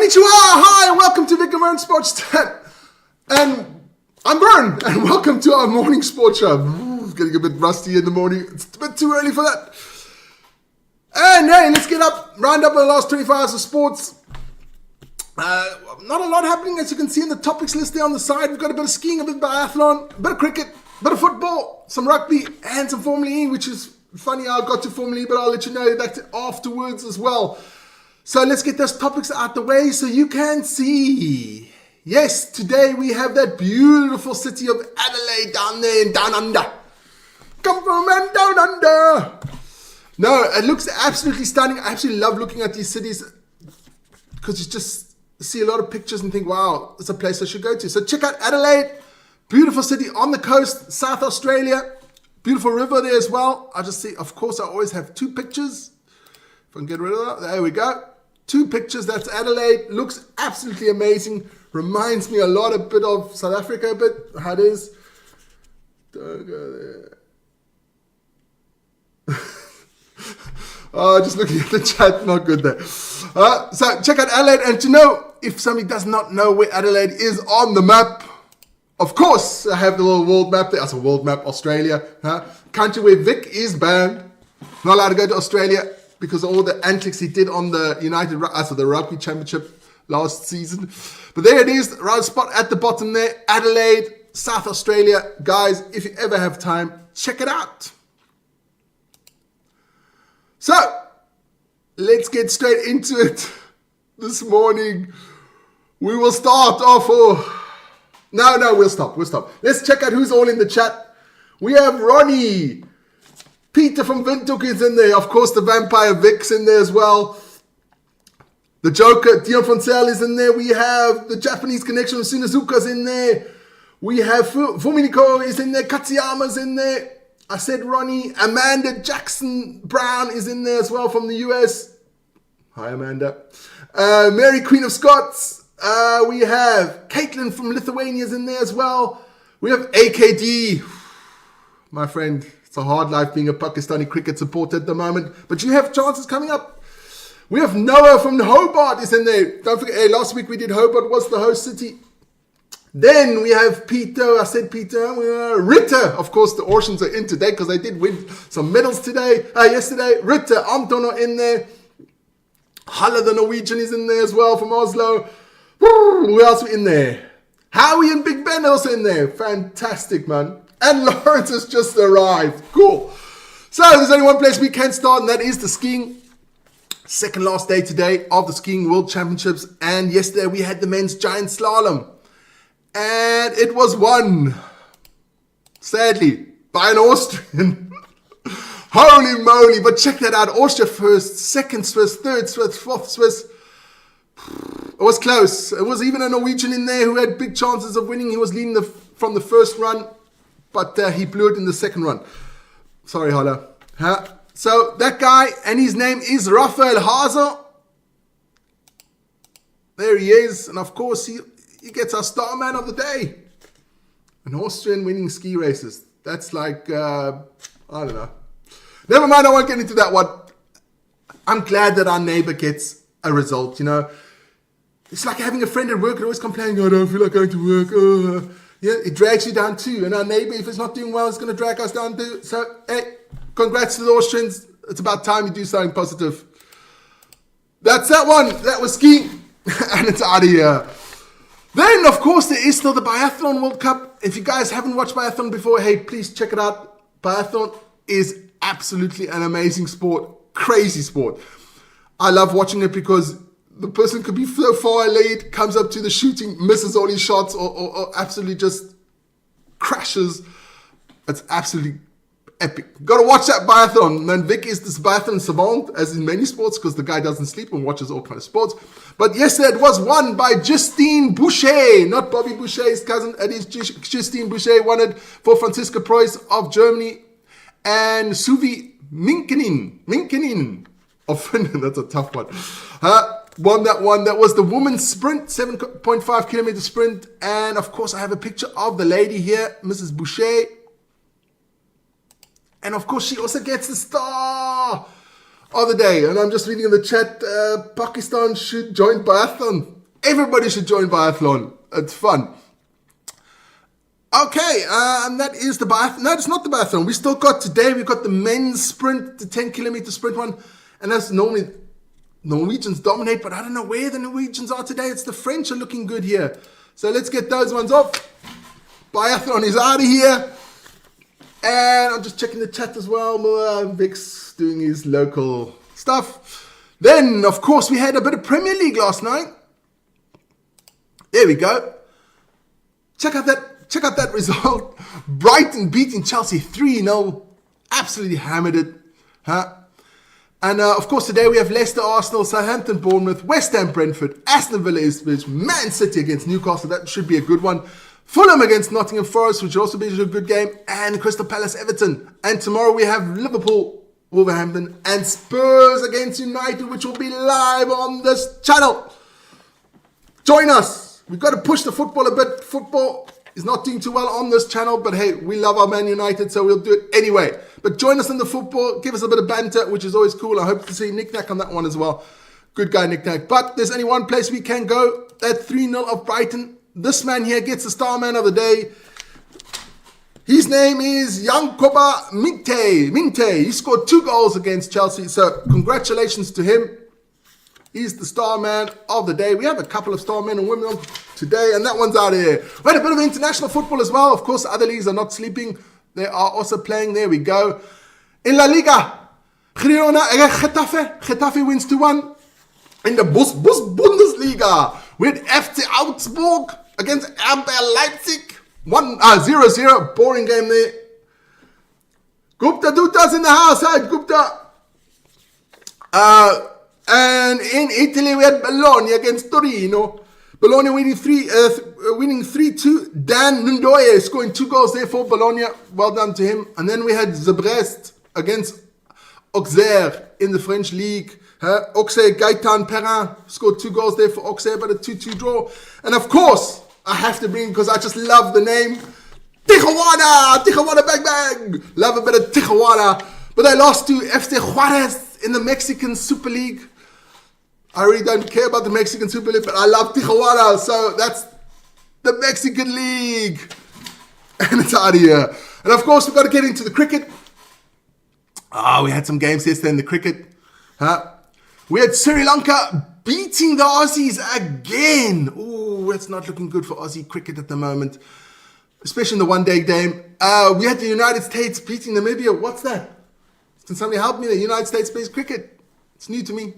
Konnichiwa, hi, and welcome to Vik and Wern Sports Chat. And I'm Wern, and welcome to our morning sports show. Getting a bit rusty in the morning. It's a bit too early for that. And hey, let's round up the last 24 hours of sports. Not a lot happening, as you can see in the topics list there on the side. We've got a bit of skiing, a bit of biathlon, a bit of cricket, a bit of football, some rugby, and some Formula E, which is funny how I got to Formula E, but I'll let you know that afterwards as well. So let's get those topics out the way so you can see. Yes, today we have that beautiful city of Adelaide down there in Down Under. Come from man down under. No, it looks absolutely stunning. I absolutely love looking at these cities because you just see a lot of pictures and think, wow, it's a place I should go to. So check out Adelaide, beautiful city on the coast, South Australia. Beautiful river there as well. I just see, of course, I always have two pictures. If I can get rid of that, there we go. Two pictures, that's Adelaide. Looks absolutely amazing. Reminds me a bit of South Africa, how it is. Don't go there. Just looking at the chat, not good there. So check out Adelaide, and to know if somebody does not know where Adelaide is on the map, of course, I have the little world map there. That's a world map, Australia. Country where Vik is banned. Not allowed to go to Australia because of all the antics he did on the the Rugby Championship last season. But there it is, right spot at the bottom there. Adelaide, South Australia. Guys, if you ever have time, check it out. So, let's get straight into it this morning. We will start off. We'll stop. Let's check out who's all in the chat. We have Ronnie. Peter from Windhoek is in there. Of course, the vampire Vik's in there as well. The Joker, Dion Fonsel is in there. We have the Japanese connection of Sunazuka's in there. We have Fumiko is in there. Katsuyama's in there. I said Ronnie. Amanda Jackson Brown is in there as well from the US. Hi, Amanda. Mary Queen of Scots. We have Caitlin from Lithuania is in there as well. We have AKD. My friend, it's a hard life being a Pakistani cricket supporter at the moment, but you have chances coming up. We have Noah from Hobart is in there. Don't forget, last week we did Hobart was the host city. Then we have Peter. I said Peter. Ritter. Of course, the Oceans are in today because they did win some medals yesterday. Ritter, Anton in there. Halle, the Norwegian, is in there as well from Oslo. Who else in there? Howie and Big Ben also in there. Fantastic, man. And Lawrence has just arrived. Cool. So there's only one place we can start, and that is the skiing. Second last day today of the Skiing World Championships. And yesterday we had the men's giant slalom. And it was won, sadly, by an Austrian. Holy moly. But check that out. Austria first, second Swiss, third Swiss, fourth Swiss. It was close. It was even a Norwegian in there who had big chances of winning. He was leading from the first run, but he blew it in the second run. Sorry, Halle. So that guy, and his name is Raphael Haser. There he is. And of course, he gets our star man of the day. An Austrian winning ski races. That's like, I don't know. Never mind, I won't get into that one. I'm glad that our neighbor gets a result, you know. It's like having a friend at work and always complaining, I don't feel like going to work. Yeah, it drags you down too. And our neighbor, if it's not doing well, it's going to drag us down too. So, hey, congrats to the Austrians. It's about time you do something positive. That's that one. That was skiing. And it's out of here. Then, of course, there is still the Biathlon World Cup. If you guys haven't watched Biathlon before, hey, please check it out. Biathlon is absolutely an amazing sport. Crazy sport. I love watching it because the person could be so far late, comes up to the shooting, misses all his shots, or absolutely just crashes. It's absolutely epic. Got to watch that biathlon. Man, Vik is this biathlon savant, as in many sports, because the guy doesn't sleep and watches all kinds of sports. But yesterday it was won by Justine Boucher, not Bobby Boucher's cousin. It is Justine Boucher, won it for Franziska Preuss of Germany, and Suvi Minkinen of Finland. That's a tough one. Won that one. That was the women's sprint, 7.5 kilometer sprint. And of course, I have a picture of the lady here, Mrs. Boucher. And of course, she also gets the star of the day. And I'm just reading in the chat, Pakistan should join biathlon. Everybody should join biathlon. It's fun. Okay, and that is the biathlon. No, it's not the biathlon. We still got today, we've got the men's sprint, the 10 kilometer sprint one. And that's normally Norwegians dominate, but I don't know where the Norwegians are today. It's the French are looking good here. So let's get those ones off. Biathlon is out of here. And I'm just checking the chat as well. Vik's doing his local stuff. Then, of course, we had a bit of Premier League last night. There we go. Check out that result. Brighton beating Chelsea 3-0. Absolutely hammered it. Huh? And of course, today we have Leicester, Arsenal, Southampton, Bournemouth, West Ham, Brentford, Aston Villa, Ipswich, Man City against Newcastle. That should be a good one. Fulham against Nottingham Forest, which will also be a good game. And Crystal Palace, Everton. And tomorrow we have Liverpool, Wolverhampton, and Spurs against United, which will be live on this channel. Join us. We've got to push the football a bit. Football is not doing too well on this channel, but hey, we love our Man United, so we'll do it anyway. But join us in the football, give us a bit of banter, which is always cool. I hope to see Nick Nack on that one as well. Good guy, Nick Nack. But there's only one place we can go. That 3-0 of Brighton. This man here gets the star man of the day. His name is Yankoba Minte. He scored 2 goals against Chelsea, so congratulations to him. He's the star man of the day. We have a couple of star men and women on today, and that one's out of here. We had a bit of international football as well. Of course, other leagues are not sleeping. They are also playing. There we go. In La Liga, Girona against Getafe. Getafe wins 2-1. In the Bundesliga, we had FC Augsburg against RB Leipzig. 0-0. Boring game there. Gupta Duta's in the house. Hi, Gupta. And in Italy, we had Bologna against Torino. Bologna winning 3-2. Dan Nundoye scoring 2 goals there for Bologna. Well done to him. And then we had Brest against Auxerre in the French league. Auxerre, Gaëtan Perrin scored 2 goals there for Auxerre, but a 2-2 draw. And of course, I have to bring, because I just love the name, Tijuana Bang Bang. Love a bit of Tijuana. But they lost to FC Juarez in the Mexican Super League. I really don't care about the Mexican Super League, but I love Tijuana, so that's the Mexican League. And it's out of here. And of course, we've got to get into the cricket. We had some games yesterday in the cricket. We had Sri Lanka beating the Aussies again. Ooh, it's not looking good for Aussie cricket at the moment, especially in the one-day game. We had the United States beating Namibia. What's that? Can somebody help me? The United States-based cricket. It's new to me.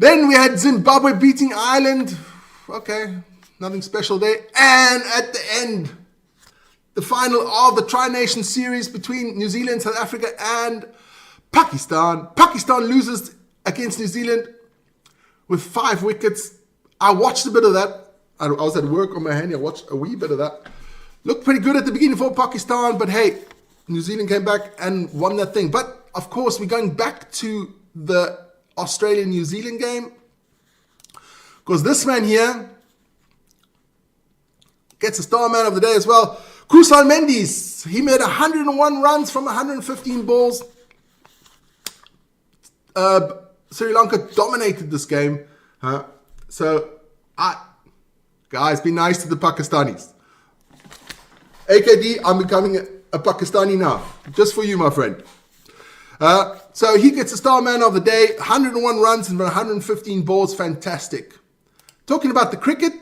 Then we had Zimbabwe beating Ireland. Okay, nothing special there. And at the end, the final of the Tri-Nation series between New Zealand, South Africa, and Pakistan. Pakistan loses against New Zealand with 5 wickets. I watched a bit of that. I was at work on my hand. I watched a wee bit of that. Looked pretty good at the beginning for Pakistan, but hey, New Zealand came back and won that thing. But of course, we're going back to the Australia-New Zealand game, because this man here gets a star man of the day as well. Kusal Mendes, he made 101 runs from 115 balls. Sri Lanka dominated this game. Guys, be nice to the Pakistanis. AKD, I'm becoming a Pakistani now. Just for you, my friend. So he gets a star man of the day. 101 runs and 115 balls. Fantastic. Talking about the cricket.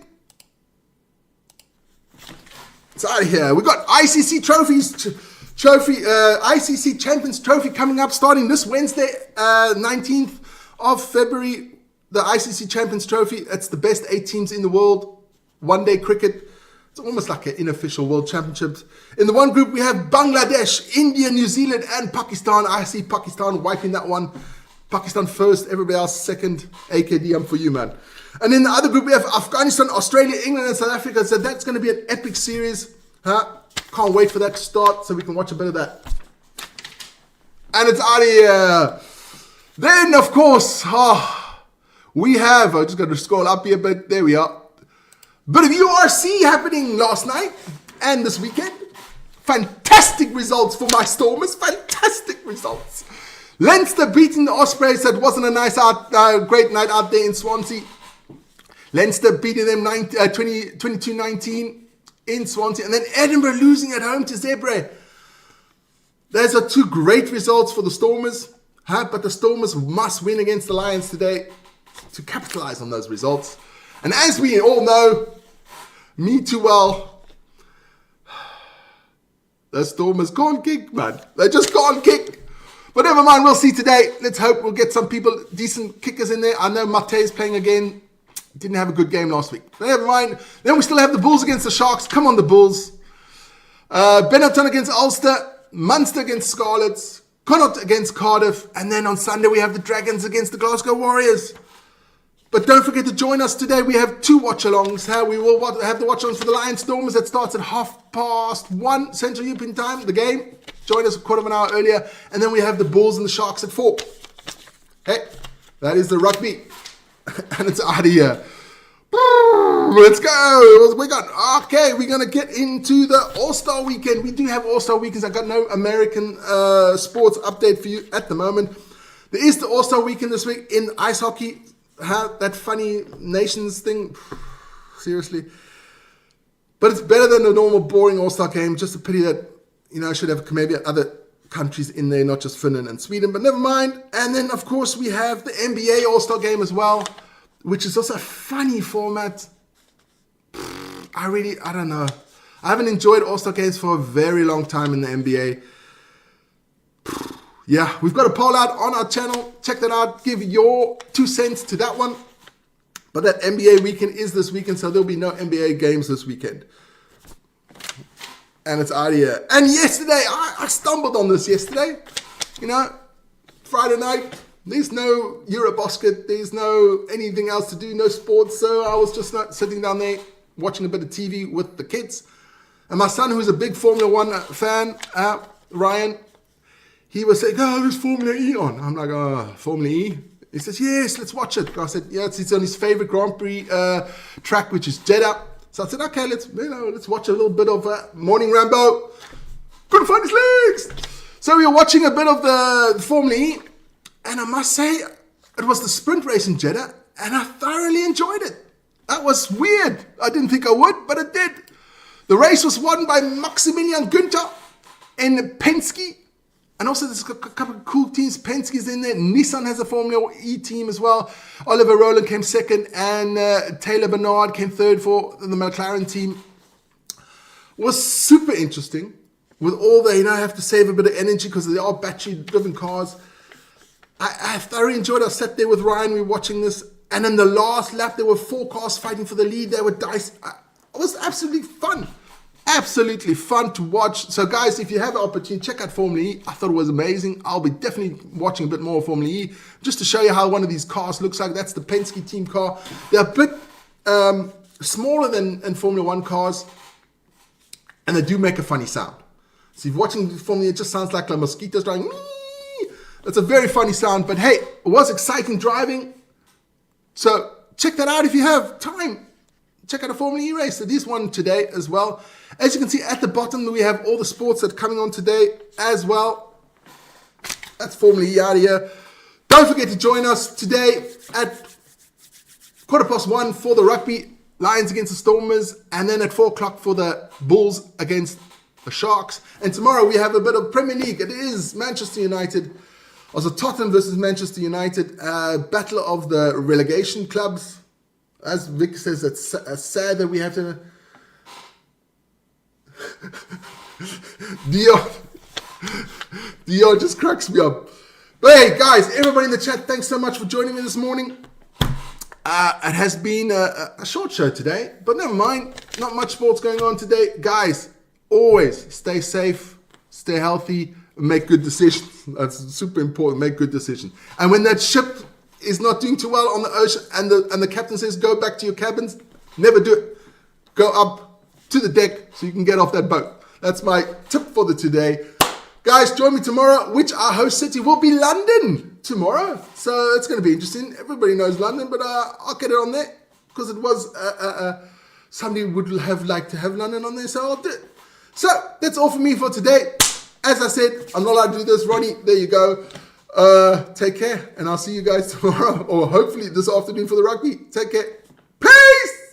It's out of here. We got ICC ICC Champions Trophy coming up starting this Wednesday, 19th of February. The ICC Champions Trophy. It's the best 8 teams in the world. One-day cricket. It's almost like an unofficial World Championships. In the one group, we have Bangladesh, India, New Zealand, and Pakistan. I see Pakistan wiping that one. Pakistan first, everybody else second. AKD, I'm for you, man. And in the other group, we have Afghanistan, Australia, England, and South Africa. So that's going to be an epic series. Can't wait for that to start so we can watch a bit of that. And it's out of here. Then, of course, we have, I just got to scroll up here a bit. There we are. Bit of URC happening last night and this weekend. Fantastic results for my Stormers. Fantastic results. Leinster beating the Ospreys. That wasn't a great night out there in Swansea. Leinster beating them 22-19 in Swansea. And then Edinburgh losing at home to Zebre. Those are two great results for the Stormers. But the Stormers must win against the Lions today to capitalize on those results. And as we all know, me too well, the Stormers can't kick, man. They just can't kick. But never mind, we'll see today. Let's hope we'll get some people, decent kickers in there. I know Mate's playing again. Didn't have a good game last week. But never mind. Then we still have the Bulls against the Sharks. Come on, the Bulls. Benetton against Ulster. Munster against Scarlets. Connacht against Cardiff. And then on Sunday, we have the Dragons against the Glasgow Warriors. But don't forget to join us today. We have two watch-alongs. We will have the watch-alongs for the Lions Stormers that starts at 1:30 Central European Time, the game. Join us a quarter of an hour earlier. And then we have the Bulls and the Sharks at 4. Hey, that is the rugby. And it's out of here. Let's go. We're going to get into the All-Star Weekend. We do have All-Star Weekends. I got no American sports update for you at the moment. There is the All-Star Weekend this week in ice hockey. That funny nations thing. Seriously. But it's better than the normal boring All-Star game. Just a pity that, I should have maybe other countries in there, not just Finland and Sweden. But never mind. And then, of course, we have the NBA All-Star game as well, which is also a funny format. I don't know. I haven't enjoyed All-Star games for a very long time in the NBA. Yeah, we've got a poll out on our channel. Check that out. Give your 2 cents to that one. But that NBA weekend is this weekend, so there'll be no NBA games this weekend. And it's out of here. And yesterday, I stumbled on this yesterday. Friday night. There's no Eurobasket. There's no anything else to do. No sports. So I was just sitting down there watching a bit of TV with the kids. And my son, who's a big Formula 1 fan, Ryan, he was saying, there's Formula E on. I'm like, Formula E? He says, yes, let's watch it. I said, yeah, it's on his favorite Grand Prix track, which is Jeddah. So I said, okay, let's watch a little bit of Morning Rambo. Couldn't find his legs. So we were watching a bit of the Formula E. And I must say, it was the sprint race in Jeddah, and I thoroughly enjoyed it. That was weird. I didn't think I would, but it did. The race was won by Maximilian Günther and Penske. And also there's a couple of cool teams. Penske's in there. Nissan has a Formula E team as well. Oliver Rowland came second, and Taylor Bernard came third for the McLaren team. It was super interesting. With all the, I have to save a bit of energy because they are battery-driven cars. I thoroughly enjoyed it. I sat there with Ryan. We were watching this. And in the last lap, there were 4 cars fighting for the lead. They were diced. It was absolutely fun. Absolutely fun to watch. So, guys, if you have the opportunity, check out Formula E. I thought it was amazing. I'll be definitely watching a bit more of Formula E just to show you how one of these cars looks like. That's the Penske team car. They're a bit smaller than Formula 1 cars, and they do make a funny sound. So if you're watching Formula E, it just sounds like mosquitoes driving. It's a very funny sound, but hey, it was exciting driving. So check that out if you have time. Check out a Formula E race. There is one today as well. As you can see at the bottom, we have all the sports that are coming on today as well. That's Formula E out of here. Don't forget to join us today at 1:15 for the rugby, Lions against the Stormers, and then at 4 o'clock for the Bulls against the Sharks. And tomorrow we have a bit of Premier League. It is Manchester United. Also Tottenham versus Manchester United. Battle of the relegation clubs. As Vik says, it's sad that we have to... Dion just cracks me up. But hey, guys, everybody in the chat, thanks so much for joining me this morning. It has been a short show today, but never mind. Not much sports going on today. Guys, always stay safe, stay healthy, make good decisions. That's super important. Make good decisions. And when that ship is not doing too well on the ocean and the captain says, go back to your cabins, never do it. Go up to the deck so you can get off that boat. That's my tip for the today. Guys, join me tomorrow, which our host city will be London tomorrow. So it's going to be interesting. Everybody knows London, but I'll get it on there because it was somebody would have liked to have London on there, so I'll do it. So that's all for me for today. As I said, I'm not allowed to do this. Ronnie, there you go. Take care, and I'll see you guys tomorrow, or hopefully this afternoon for the rugby. Take care. Peace. Peace!